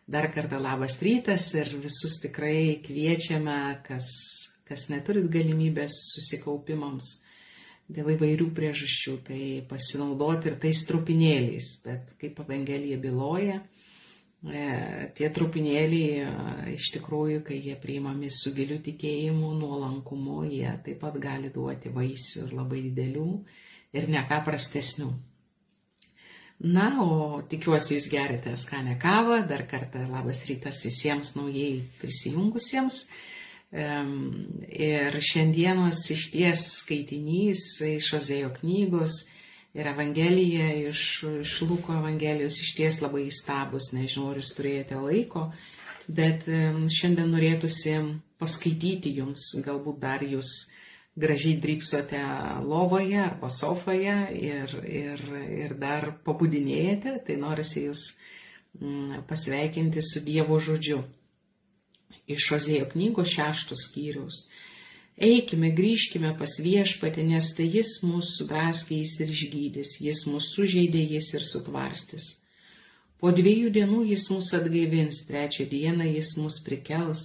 Dar kartą labas rytas ir visus tikrai kviečiame, kas neturit galimybės susikaupimams dėl įvairių priežasčių, tai pasinaudoti ir tais trupinėliais. Bet kaip Evangelija byloja, tie trupinėliai iš tikrųjų, kai jie priimami su giliu tikėjimu, nuolankumu, jie taip pat gali duoti vaisių ir labai didelių ir ne ką prastesnių. Na, o tikiuosi jūs gerite skanę kavą. Dar kartą labas rytas visiems naujai prisijungusiems. Ir šiandienos išties skaitinys iš Ozėjo knygos ir Evangelija iš Luko Evangelijos išties labai įstabus. Nežinau, ar jūs turėjote laiko, bet šiandien norėtųsi paskaityti jums, galbūt dar jūs gražiai drybsote lovoje arba sofoje ir dar pabudinėjate, tai norisi jūs pasveikinti su Dievo žodžiu. Iš Ozėjo knygos 6 skyriaus. Eikime, grįžkime pas Viešpatį, nes tai jis mūsų sudraskė, jis ir išgydys, jis mūsų sužeidė, jis ir sutvarstys. Po 2 dienų jis mūsų atgaivins, 3 dieną jis mūsų prikels,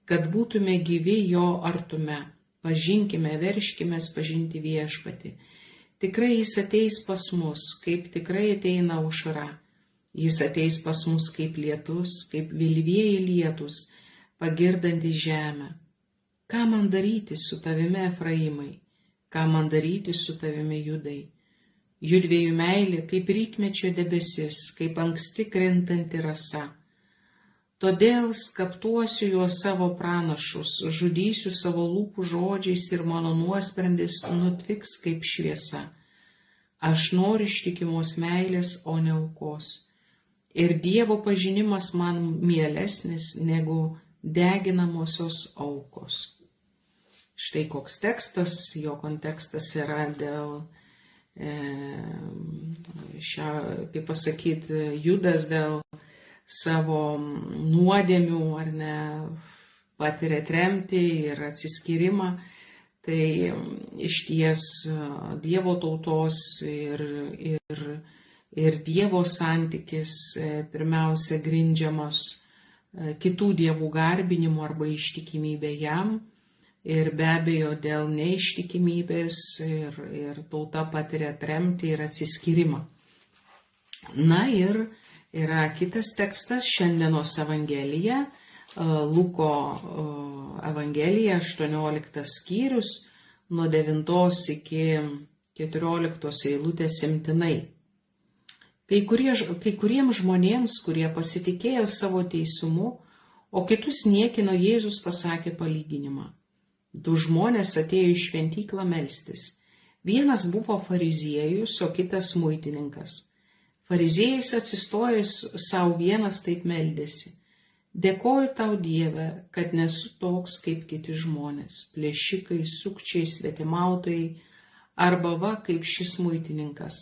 kad būtume gyvi jo artume. Pažinkime, verškimės pažinti Viešpatį. Tikrai jis ateis pas mus, kaip tikrai ateina aušra. Jis ateis pas mus kaip lietus, kaip vėlyvieji lietus, pagirdantis žemę. Ką man daryti su tavimi, Efraimai? Ką man daryti su tavimi, Judai? Judviejų meilė kaip rytmečio debesis, kaip anksti krentanti rasa. Todėl skaptuosiu juos savo pranašus, žudysiu savo lūpų žodžiais ir mano nuosprendis nutviks kaip šviesa. Aš noriu ištikimos meilės, o ne aukos. Ir Dievo pažinimas man mielesnis negu deginamosios aukos. Štai koks tekstas, jo kontekstas yra dėl, kaip pasakyti, Judas dėl savo nuodėmių, ar ne, patiria tremtį ir atsiskyrimą. Tai išties Dievo tautos ir Dievo santykis pirmiausia grindžiamas kitų dievų garbinimu arba ištikimybė jam. Ir be abejo dėl neištikimybės ir tauta patiria tremtį ir atsiskyrimą. Na ir yra kitas tekstas, šiandienos Evangelija, Luko Evangelija, 18 skyrius, nuo 9 iki 14 eilutės imtinai. Kai kuriems žmonėms, kurie pasitikėjo savo teisumu, o kitus niekino, Jėzus pasakė palyginimą. 2 žmonės atėjo į šventyklą melstis. Vienas buvo fariziejus, o kitas muitininkas. Fariziejus atsistojęs savo vienas taip meldėsi. Dėkoju tau, Dieve, kad nesu toks kaip kiti žmonės, plėšikai, sukčiai, svetimautojai, arba va kaip šis muitininkas.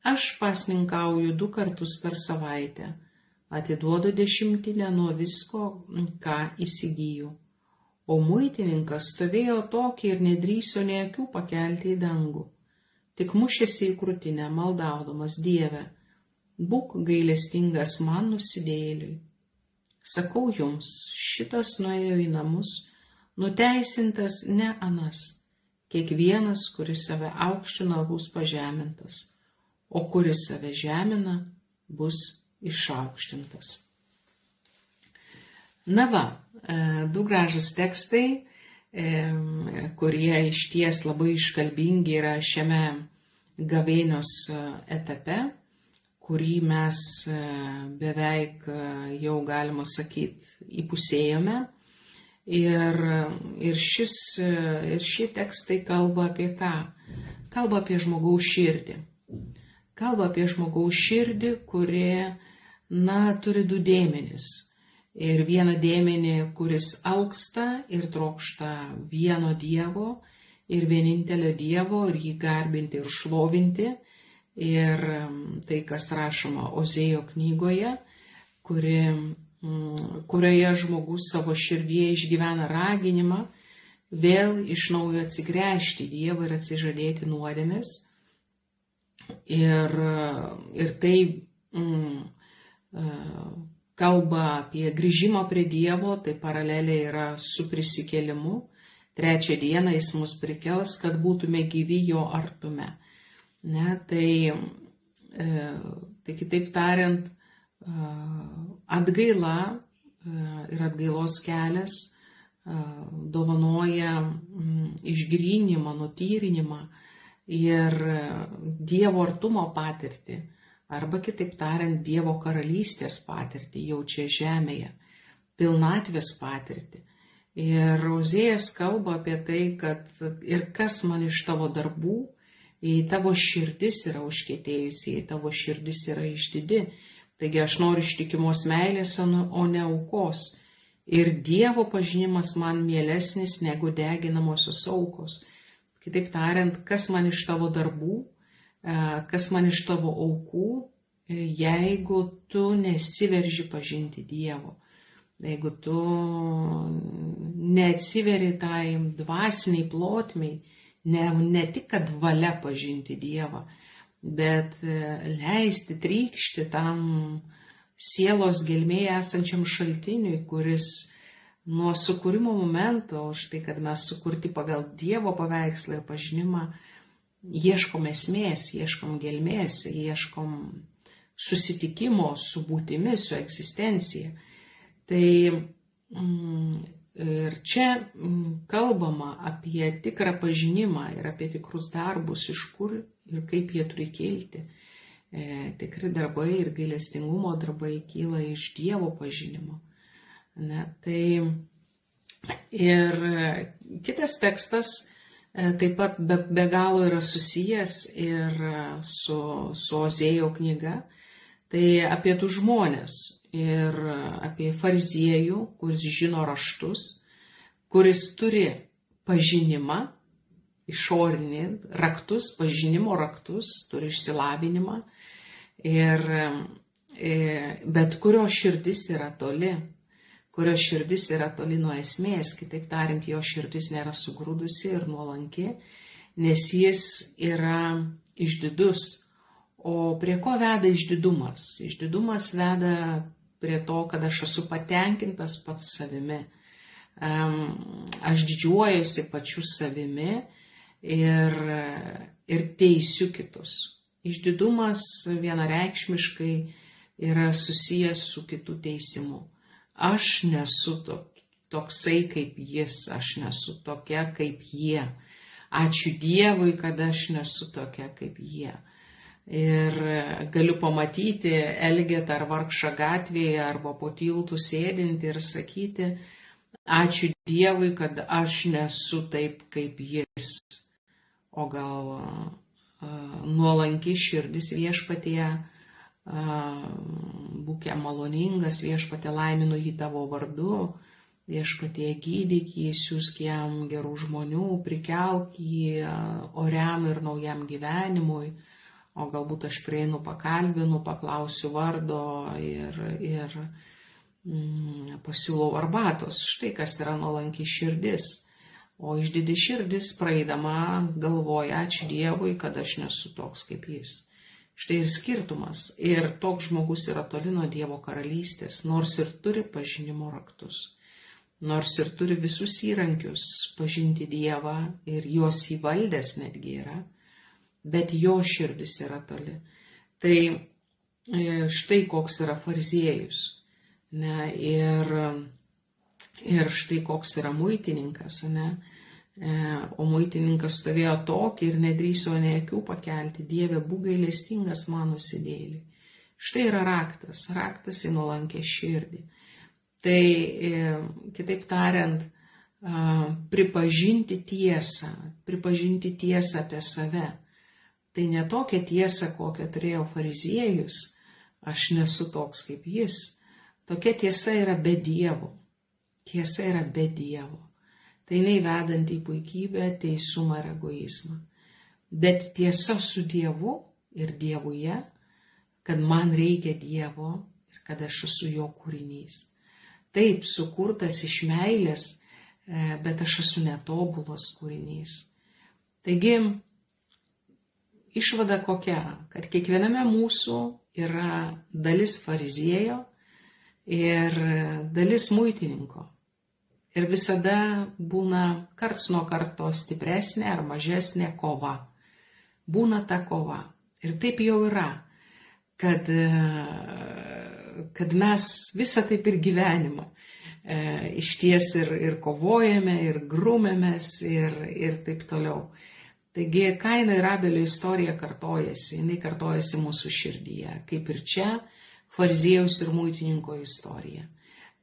Aš pasninkauju 2 kartus per savaitę, atiduodu 10 nuo visko, ką įsigyju. O muitininkas stovėjo tokį ir nedrįso nė akių pakelti į dangų. Tik mušėsi į krūtinę, maldaudamas, Dieve, būk gailestingas man nusidėjėliui. Sakau jums, šitas nuėjo į namus, nuteisintas ne anas. Kiekvienas, kuris save aukština, bus pažemintas, o kuris save žemina, bus išaukštintas. Na va, 2 gražus tekstai, kurie išties labai iškalbingi yra šiame gavėnios etape, kurį mes beveik jau galima sakyti įpusėjome. Ir šie tekstai kalba apie ką? Kalba apie žmogaus širdį. Kalba apie žmogaus širdį, kuri, turi 2 dėmenis. Ir vieną dėmenį, kuris alksta ir trokšta vieno Dievo ir vienintelio Dievo ir jį garbinti ir šlovinti. Ir tai, kas rašoma Ozėjo knygoje, kurioje žmogus savo širdyje išgyvena raginimą vėl iš naujo atsigręžti Dievą ir atsižadėti nuodėmės. Ir tai kalba apie grįžimą prie Dievo, tai paralelė yra su prisikėlimu. Trečią dieną jis mus prikels, kad būtume gyvi jo artume. Ne, tai kitaip tariant, atgaila ir atgailos kelias dovanoja išgrynimą, nutyrinimą ir Dievo artumo patirtį, arba kitaip tariant, Dievo karalystės patirtį jau čia žemėje, pilnatvės patirtį. Ir Ozėjas kalba apie tai, kad ir kas man iš tavo darbų, jei tavo širdis yra užkietėjusi, jei tavo širdis yra išdidi. Taigi aš noriu ištikimos meilės, o ne aukos. Ir Dievo pažinimas man mielesnis negu deginamosios aukos. Kitaip tariant, kas man iš tavo darbų, kas man iš tavo aukų, jeigu tu nesiverži pažinti Dievo. Jeigu tu neatsiveri tai dvasiniai plotmiai, ne tik kad valia pažinti Dievą, bet leisti trykšti tam sielos gelmėje esančiam šaltiniui, kuris nuo sukūrimo momento, už tai, kad mes sukurti pagal Dievo paveikslą ir pažinimą, ieškom esmės, ieškom gelmės, ieškom susitikimo su būtimi, su egzistencija. Tai ir čia kalbama apie tikrą pažinimą ir apie tikrus darbus, iš kur ir kaip jie turi kilti. Tikri darbai ir gailestingumo darbai kyla iš Dievo pažinimo. Ne, tai ir kitas tekstas taip pat be galo yra susijęs ir su Ozėjo knyga. Tai apie tų žmonės ir apie fariziejų, kuris žino raštus, kuris turi pažinimą, išorinį raktus, pažinimo raktus, turi išsilavinimą, bet kurio širdis yra toli, nuo esmės, kitaip tariant, jo širdis nėra sugrūdusi ir nuolanki, nes jis yra išdidus. O prie ko veda išdidumas? Išdidumas veda prie to, kad aš esu patenkintas pats savimi. Aš didžiuojuosi pačiu savimi ir teisiu kitus. Išdidumas vienareikšmiškai yra susijęs su kitų teisimu. Aš nesu toksai kaip jis, aš nesu tokia kaip jie. Ačiū Dievui, kad aš nesu tokia kaip jie. Ir galiu pamatyti Elgetą ar vargšą gatvėje arba po tiltų sėdinti ir sakyti, ačiū Dievui, kad aš nesu taip kaip jis. O gal nuolanki širdis Viešpatie, būk jam maloningas, Viešpatie laiminu jį tavo vardu, Viešpatie gydyk jį, siūsk jam gerų žmonių, prikelk jį oriam ir naujam gyvenimui. O galbūt aš prieinu, pakalbinu, paklausiu vardo ir pasiūlau arbatos. Štai kas yra nuolanki širdis. O išdidi širdis praeidama galvoja, ačiū Dievui, kad aš nesu toks kaip jis. Štai ir skirtumas. Ir toks žmogus yra toli nuo Dievo karalystės, nors ir turi pažinimo raktus. Nors ir turi visus įrankius pažinti Dievą ir juos įvaldęs netgi yra. Bet jo širdis yra toli. Tai štai koks yra fariziejus. Ne, ir štai koks yra muitininkas. Ne. O muitininkas stovėjo tokį ir nedrįso nė akių pakelti. Dieve, būk gailestingas mano nusidėjėliui. Štai yra raktas į nuolankę širdį. Tai kitaip tariant, pripažinti tiesą apie save. Tai ne tokia tiesa, kokią turėjo fariziejus, aš nesu toks kaip jis. Tokia tiesa yra be Dievo. Tai neįvedant į puikybę, teisumą ir egoizmą. Bet tiesa su Dievu ir Dievuje, kad man reikia Dievo ir kad aš esu jo kūrinys. Taip, sukurtas iš meilės, bet aš esu netobulas kūrinys. Taigi, išvada kokia, kad kiekviename mūsų yra dalis fariziejo ir dalis muitininko. Ir visada būna karts nuo karto stipresnė ar mažesnė kova. Būna ta kova. Ir taip jau yra, kad mes visą taip ir gyvenimą išties ir kovojame, ir grūmėmės, ir taip toliau. Taigi Kaino ir Abelio istorija kartojasi, jinai kartojasi mūsų širdyje, kaip ir čia fariziejaus ir muitininko istorija.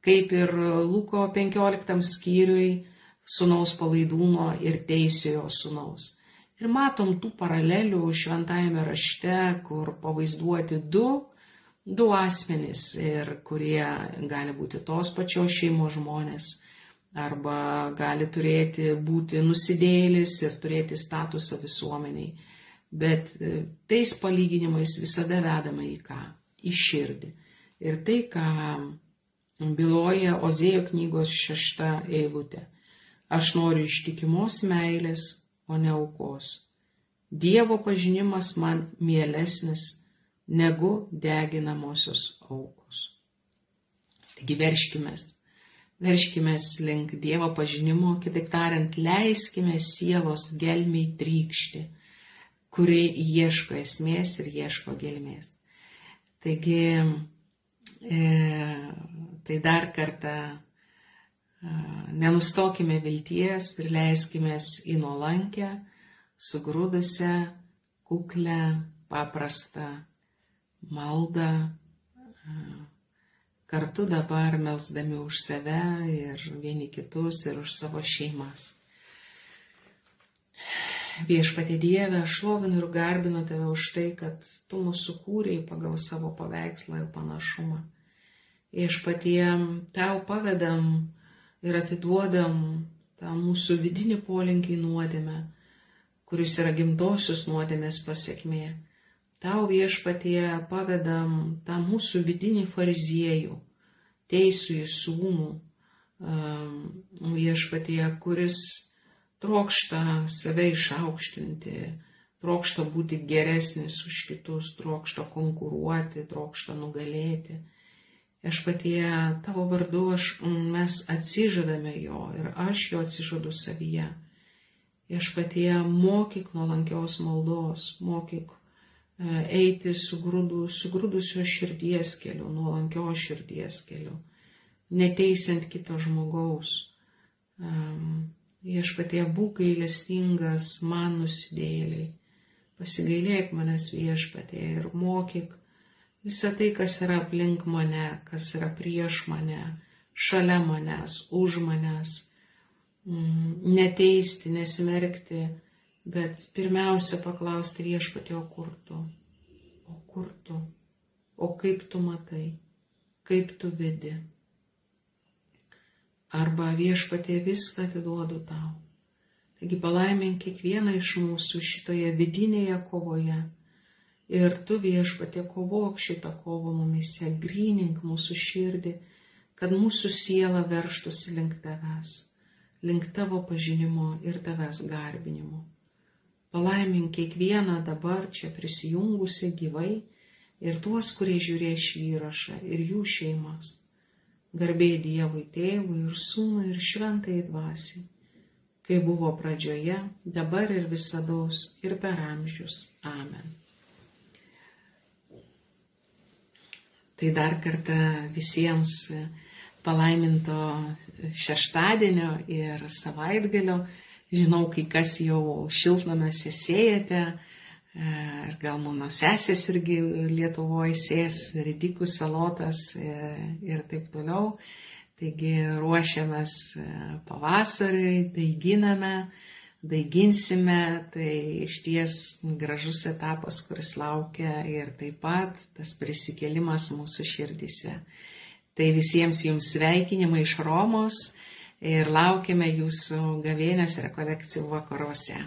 Kaip ir Luko 15 skyriui sūnaus palaidūno ir teisiojo sūnaus. Ir matom tų paralelių šventajame rašte, kur pavaizduoti du asmenys, ir kurie gali būti tos pačios šeimos žmonės, arba gali būti nusidėjėlis ir turėti statusą visuomeniai. Bet tais palyginimais visada vedama į ką? Į širdį. Ir tai, ką byloja Ozėjo knygos 6 eilutė. Aš noriu ištikimos meilės, o ne aukos. Dievo pažinimas man mielesnis negu deginamosios aukos. Taigi verškimės link Dievo pažinimo, kitaip tariant, leiskime sielos gelmiai trykšti, kuri ieško esmės ir ieško gelmės. Taigi, tai dar kartą nenustokime vilties ir leiskimės į nuolankę, sugrūdusią, kuklę, paprastą maldą, kartu dabar melsdami už save ir vieni kitus ir už savo šeimas. Viešpatie Dieve, aš šlovinu ir garbinu Tave už tai, kad Tu mus sukūrei pagal savo paveikslą ir panašumą. Viešpatie, Tau pavedam ir atiduodam tą mūsų vidinį polinkį į nuodėmę, kuris yra gimtosios nuodėmės pasekmė. Tau, Viešpatie, pavedam tą mūsų vidinį fariziejų, teisųjį sūnų, Viešpatie, kuris trokšta save išaukštinti, trokšta būti geresnis už kitus, trokšta konkuruoti, trokšta nugalėti. Viešpatie, Tavo vardu mes atsižadame jo ir aš jo atsižadu savyje. Viešpatie, mokyk nuolankios maldos, mokyk eiti sugrūdusio širdies keliu, nuolankios širdies keliu, neteisiant kito žmogaus. Viešpatie, būk gailestingas man nusidėjėliai, pasigailėk manęs, Viešpatie, ir mokyk visą tai, kas yra aplink mane, kas yra prieš mane, šalia manęs, už manęs, neteisti, nesmerkti, bet pirmiausia paklausti, Viešpatie, o kur tu? O kur tu? O kaip tu matai? Kaip tu vedi? Arba, Viešpatie, viską atiduodu Tau. Taigi palaimink kiekvieną iš mūsų šitoje vidinėje kovoje. Ir Tu, Viešpatie, kovok šitą kovą mumise, grynink mūsų širdį, kad mūsų siela verštųsi link Tavęs, link Tavo pažinimo ir Tavęs garbinimo. Palaimink kiekvieną dabar čia prisijungusi gyvai ir tuos, kurie žiūrės šį įrašą, ir jų šeimas. Garbė Dievui Tėvui ir Sūnui ir Šventai Dvasiai, kai buvo pradžioje, dabar ir visados ir per amžius. Amen. Tai dar kartą visiems palaiminto šeštadienio ir savaitgalio. Žinau, kai kas jau šiltnamiuose sėjate, ir gal mano sesės irgi Lietuvoje sės ridikus, salotas ir taip toliau. Taigi ruošiamės pavasariui, daiginsime, tai išties gražus etapas, kuris laukia, ir taip pat tas prisikėlimas mūsų širdyse. Tai visiems jums sveikinimai iš Romos ir laukiame jūsų gavėnios rekolekcijų vakaruose.